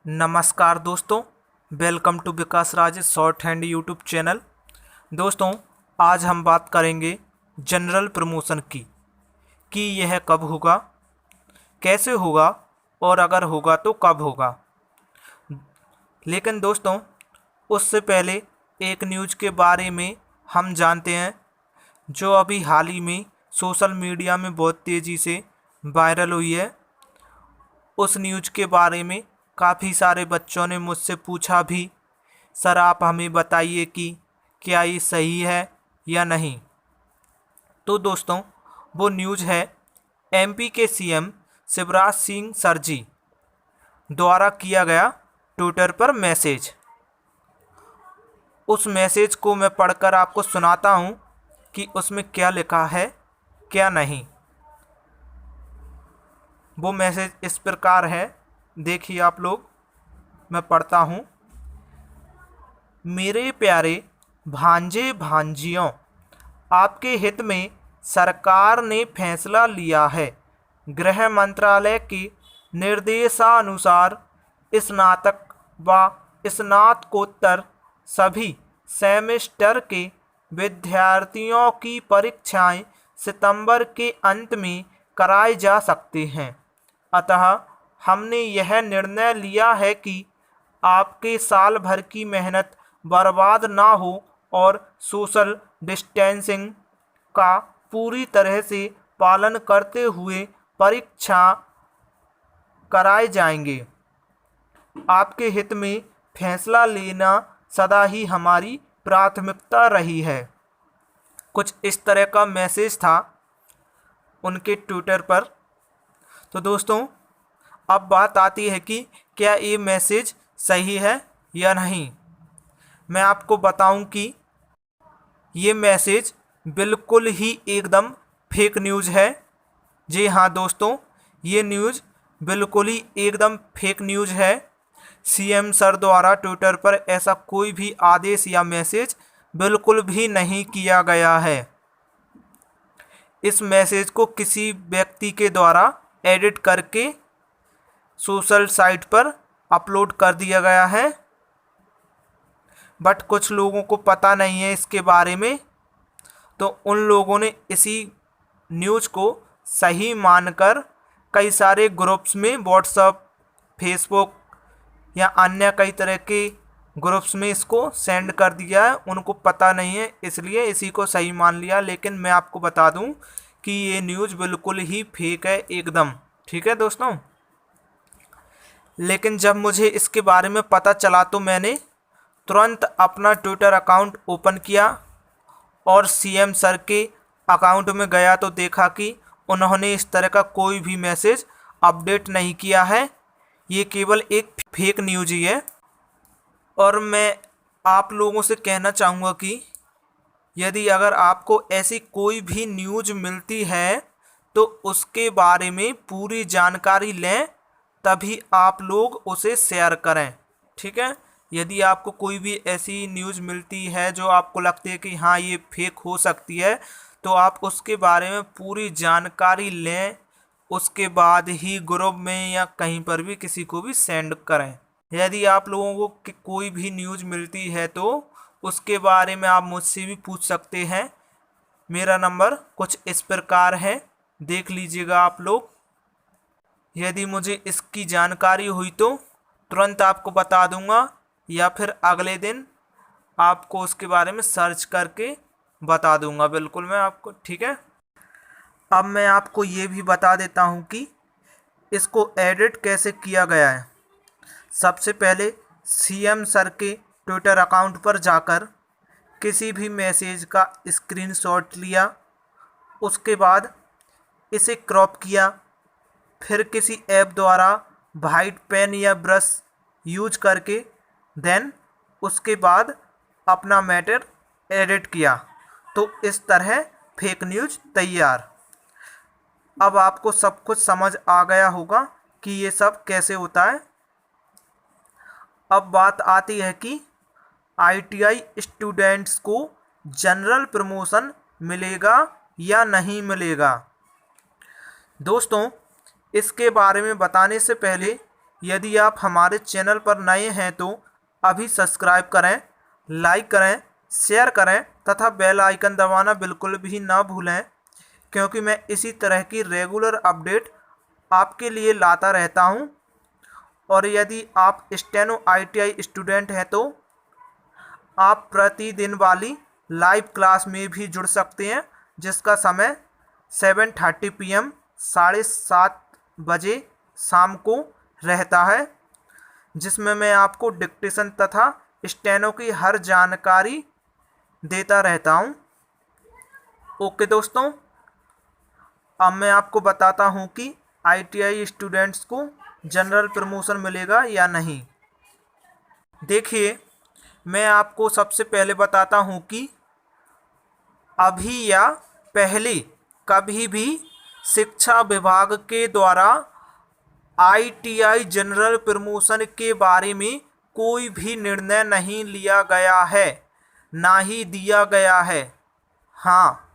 नमस्कार दोस्तों, welcome to Vikas Raj shorthand YouTube channel. दोस्तों, आज हम बात करेंगे जनरल प्रमोशन की कि यह कब होगा, कैसे होगा और अगर होगा तो कब होगा। लेकिन दोस्तों, उससे पहले एक न्यूज़ के बारे में हम जानते हैं जो अभी हाल ही में सोशल मीडिया में बहुत तेज़ी से वायरल हुई है। उस न्यूज़ के बारे में काफ़ी सारे बच्चों ने मुझसे पूछा भी, सर आप हमें बताइए कि क्या ये सही है या नहीं। तो दोस्तों, वो न्यूज़ है एमपी के सीएम शिवराज सिंह सर जी द्वारा किया गया ट्विटर पर मैसेज। उस मैसेज को मैं पढ़कर आपको सुनाता हूँ कि उसमें क्या लिखा है क्या नहीं। वो मैसेज इस प्रकार है, देखिए आप लोग, मैं पढ़ता हूँ। मेरे प्यारे भांजे भांजियों, आपके हित में सरकार ने फैसला लिया है। गृह मंत्रालय के निर्देशानुसार स्नातक व स्नातकोत्तर सभी सेमेस्टर के विद्यार्थियों की परीक्षाएं सितंबर के अंत में कराई जा सकती हैं। अतः हमने यह निर्णय लिया है कि आपके साल भर की मेहनत बर्बाद ना हो और सोशल डिस्टेंसिंग का पूरी तरह से पालन करते हुए परीक्षा कराए जाएंगे। आपके हित में फैसला लेना सदा ही हमारी प्राथमिकता रही है। कुछ इस तरह का मैसेज था उनके ट्विटर पर। तो दोस्तों, अब बात आती है कि क्या ये मैसेज सही है या नहीं। मैं आपको बताऊं कि ये मैसेज बिल्कुल ही एकदम फेक न्यूज़ है। जी हाँ दोस्तों, ये न्यूज़ बिल्कुल ही एकदम फेक न्यूज़ है। सीएम सर द्वारा ट्विटर पर ऐसा कोई भी आदेश या मैसेज बिल्कुल भी नहीं किया गया है। इस मैसेज को किसी व्यक्ति के द्वारा एडिट करके सोशल साइट पर अपलोड कर दिया गया है, बट कुछ लोगों को पता नहीं है इसके बारे में, तो उन लोगों ने इसी न्यूज़ को सही मानकर कई सारे ग्रुप्स में, व्हाट्सएप, फेसबुक या अन्य कई तरह के ग्रुप्स में इसको सेंड कर दिया है। उनको पता नहीं है इसलिए इसी को सही मान लिया। लेकिन मैं आपको बता दूं कि ये न्यूज़ बिल्कुल ही फेक है एकदम। ठीक है दोस्तों, लेकिन जब मुझे इसके बारे में पता चला तो मैंने तुरंत अपना ट्विटर अकाउंट ओपन किया और सीएम सर के अकाउंट में गया तो देखा कि उन्होंने इस तरह का कोई भी मैसेज अपडेट नहीं किया है। ये केवल एक फेक न्यूज़ ही है। और मैं आप लोगों से कहना चाहूँगा कि यदि अगर आपको ऐसी कोई भी न्यूज़ मिलती है तो उसके बारे में पूरी जानकारी लें, तभी आप लोग उसे शेयर करें। ठीक है, यदि आपको कोई भी ऐसी न्यूज़ मिलती है जो आपको लगती है कि हाँ ये फेक हो सकती है, तो आप उसके बारे में पूरी जानकारी लें, उसके बाद ही ग्रुप में या कहीं पर भी किसी को भी सेंड करें। यदि आप लोगों को कोई भी न्यूज़ मिलती है तो उसके बारे में आप मुझसे भी पूछ सकते हैं। मेरा नंबर कुछ इस प्रकार है, देख लीजिएगा आप लोग। यदि मुझे इसकी जानकारी हुई तो तुरंत आपको बता दूंगा या फिर अगले दिन आपको उसके बारे में सर्च करके बता दूंगा, बिल्कुल मैं आपको। ठीक है, अब मैं आपको ये भी बता देता हूँ कि इसको एडिट कैसे किया गया है। सबसे पहले सीएम सर के ट्विटर अकाउंट पर जाकर किसी भी मैसेज का स्क्रीनशॉट लिया, उसके बाद इसे क्रॉप किया, फिर किसी ऐप द्वारा वाइट पेन या ब्रश यूज करके देन उसके बाद अपना मैटर एडिट किया, तो इस तरह फेक न्यूज़ तैयार। अब आपको सब कुछ समझ आ गया होगा कि ये सब कैसे होता है। अब बात आती है कि आईटीआई स्टूडेंट्स को जनरल प्रमोशन मिलेगा या नहीं मिलेगा। दोस्तों, इसके बारे में बताने से पहले यदि आप हमारे चैनल पर नए हैं तो अभी सब्सक्राइब करें, लाइक करें, शेयर करें तथा बेल आइकन दबाना बिल्कुल भी ना भूलें, क्योंकि मैं इसी तरह की रेगुलर अपडेट आपके लिए लाता रहता हूं। और यदि आप स्टेनो ITI स्टूडेंट हैं तो आप प्रतिदिन वाली लाइव क्लास में भी जुड़ सकते हैं, जिसका समय 7:30 PM 7:30 बजे शाम को रहता है, जिसमें मैं आपको डिक्टेशन तथा स्टेनो की हर जानकारी देता रहता हूं। ओके दोस्तों, अब मैं आपको बताता हूं कि ITI स्टूडेंट्स को जनरल प्रमोशन मिलेगा या नहीं। देखिए, मैं आपको सबसे पहले बताता हूं कि अभी या पहले कभी भी शिक्षा विभाग के द्वारा ITI जनरल प्रमोशन के बारे में कोई भी निर्णय नहीं लिया गया है, ना ही दिया गया है। हाँ,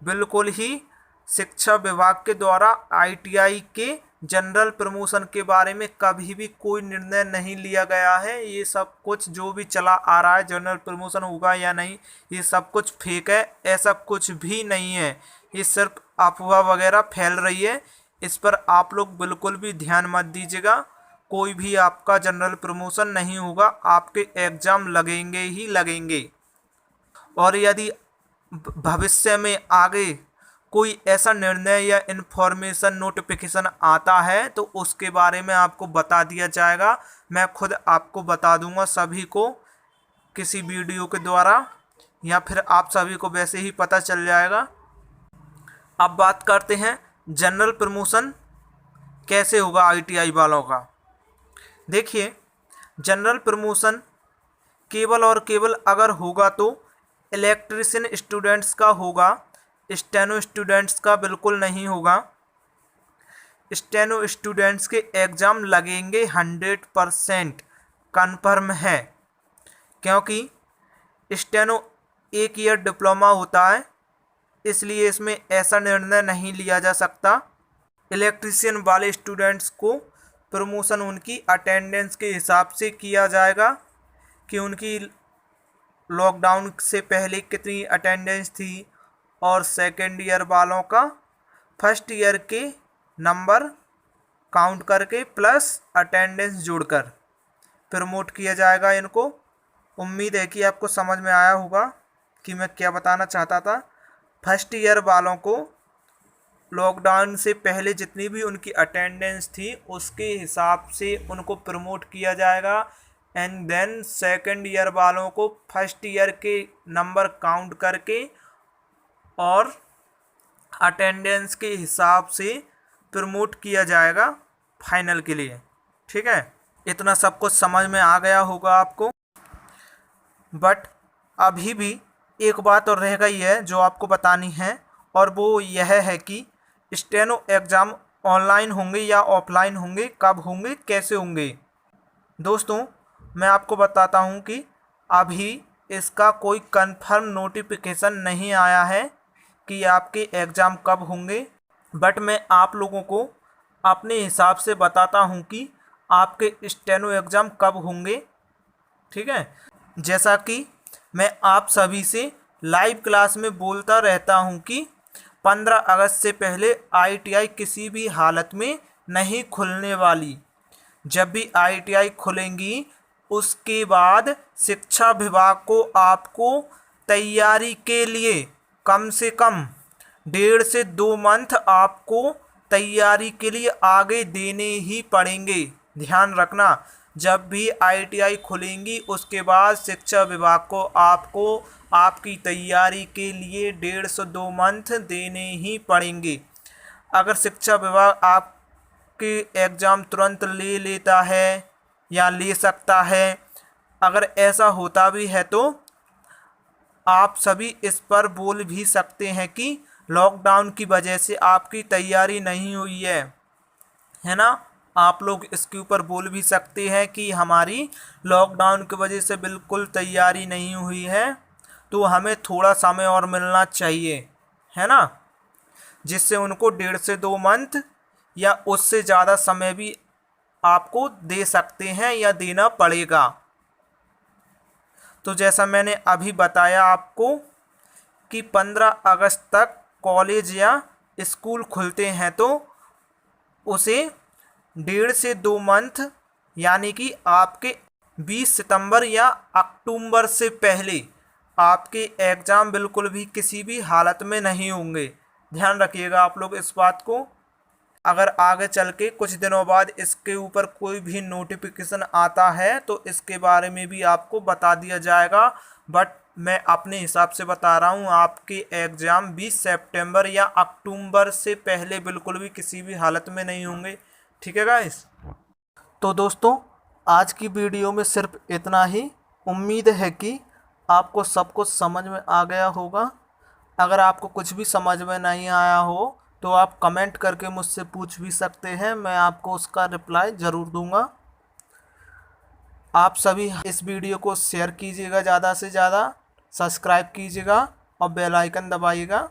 बिल्कुल ही शिक्षा विभाग के द्वारा ITI के जनरल प्रमोशन के बारे में कभी भी कोई निर्णय नहीं लिया गया है। ये सब कुछ जो भी चला आ रहा है, जनरल प्रमोशन होगा या नहीं, ये सब कुछ फेक है, ऐसा कुछ भी नहीं है। ये सिर्फ अफवाह वगैरह फैल रही है। इस पर आप लोग बिल्कुल भी ध्यान मत दीजिएगा। कोई भी आपका जनरल प्रमोशन नहीं होगा, आपके एग्ज़ाम लगेंगे ही लगेंगे। और यदि भविष्य में आगे कोई ऐसा निर्णय या इन्फॉर्मेशन नोटिफिकेशन आता है तो उसके बारे में आपको बता दिया जाएगा। मैं खुद आपको बता दूंगा सभी को, किसी वीडियो के द्वारा, या फिर आप सभी को वैसे ही पता चल जाएगा। अब बात करते हैं जनरल प्रमोशन कैसे होगा ITI वालों का। देखिए, जनरल प्रमोशन केवल और केवल अगर होगा तो इलेक्ट्रीशियन स्टूडेंट्स का होगा, स्टेनो स्टूडेंट्स का बिल्कुल नहीं होगा। स्टेनो स्टूडेंट्स के एग्ज़ाम लगेंगे 100% कन्फर्म है, क्योंकि स्टेनो 1 ईयर डिप्लोमा होता है, इसलिए इसमें ऐसा निर्णय नहीं लिया जा सकता। इलेक्ट्रीशियन वाले स्टूडेंट्स को प्रमोशन उनकी अटेंडेंस के हिसाब से किया जाएगा कि उनकी लॉकडाउन से पहले कितनी अटेंडेंस थी, और सेकेंड ईयर वालों का फर्स्ट ईयर के नंबर काउंट करके प्लस अटेंडेंस जोड़कर प्रमोट किया जाएगा इनको। उम्मीद है कि आपको समझ में आया होगा कि मैं क्या बताना चाहता था। फर्स्ट ईयर वालों को लॉकडाउन से पहले जितनी भी उनकी अटेंडेंस थी उसके हिसाब से उनको प्रमोट किया जाएगा, एंड देन सेकेंड ईयर वालों को फर्स्ट ईयर के नंबर काउंट करके और अटेंडेंस के हिसाब से प्रमोट किया जाएगा फाइनल के लिए। ठीक है, इतना सब कुछ समझ में आ गया होगा आपको। बट अभी भी एक बात और रह गई है जो आपको बतानी है, और वो यह है कि स्टेनो एग्ज़ाम ऑनलाइन होंगे या ऑफलाइन होंगे, कब होंगे, कैसे होंगे। दोस्तों, मैं आपको बताता हूँ कि अभी इसका कोई कंफर्म नोटिफिकेशन नहीं आया है कि आपके एग्ज़ाम कब होंगे, बट मैं आप लोगों को अपने हिसाब से बताता हूँ कि आपके स्टेनो एग्ज़ाम कब होंगे। ठीक है, जैसा कि मैं आप सभी से लाइव क्लास में बोलता रहता हूँ कि 15 अगस्त से पहले ITI किसी भी हालत में नहीं खुलने वाली। जब भी ITI खुलेंगी उसके बाद शिक्षा विभाग को आपको तैयारी के लिए कम से कम 1.5 से 2 मंथ आपको तैयारी के लिए आगे देने ही पड़ेंगे। ध्यान रखना, जब भी ITI खुलेंगी उसके बाद शिक्षा विभाग को आपको आपकी तैयारी के लिए 1.5 से 2 मंथ देने ही पड़ेंगे। अगर शिक्षा विभाग आपके एग्ज़ाम तुरंत ले लेता है या ले सकता है, अगर ऐसा होता भी है तो आप सभी इस पर बोल भी सकते हैं कि लॉकडाउन की वजह से आपकी तैयारी नहीं हुई है ना। आप लोग इसके ऊपर बोल भी सकते हैं कि हमारी लॉकडाउन की वजह से बिल्कुल तैयारी नहीं हुई है, तो हमें थोड़ा समय और मिलना चाहिए, है ना, जिससे उनको 1.5 से 2 मंथ या उससे ज़्यादा समय भी आपको दे सकते हैं या देना पड़ेगा। तो जैसा मैंने अभी बताया आपको कि 15 अगस्त तक कॉलेज या स्कूल खुलते हैं, तो उसे 1.5 से 2 मंथ यानी कि आपके 20 सितंबर या अक्टूबर से पहले आपके एग्ज़ाम बिल्कुल भी किसी भी हालत में नहीं होंगे। ध्यान रखिएगा आप लोग इस बात को। अगर आगे चल के कुछ दिनों बाद इसके ऊपर कोई भी नोटिफिकेशन आता है तो इसके बारे में भी आपको बता दिया जाएगा, बट मैं अपने हिसाब से बता रहा हूँ आपके एग्ज़ाम 20 सितंबर या अक्टूबर से पहले बिल्कुल भी किसी भी हालत में नहीं होंगे। ठीक है गाइस। तो दोस्तों आज की वीडियो में सिर्फ इतना ही। उम्मीद है कि आपको सब कुछ समझ में आ गया होगा। अगर आपको कुछ भी समझ में नहीं आया हो तो आप कमेंट करके मुझसे पूछ भी सकते हैं, मैं आपको उसका रिप्लाई ज़रूर दूंगा। आप सभी इस वीडियो को शेयर कीजिएगा ज़्यादा से ज़्यादा, सब्सक्राइब कीजिएगा और बेल आइकन दबाइएगा।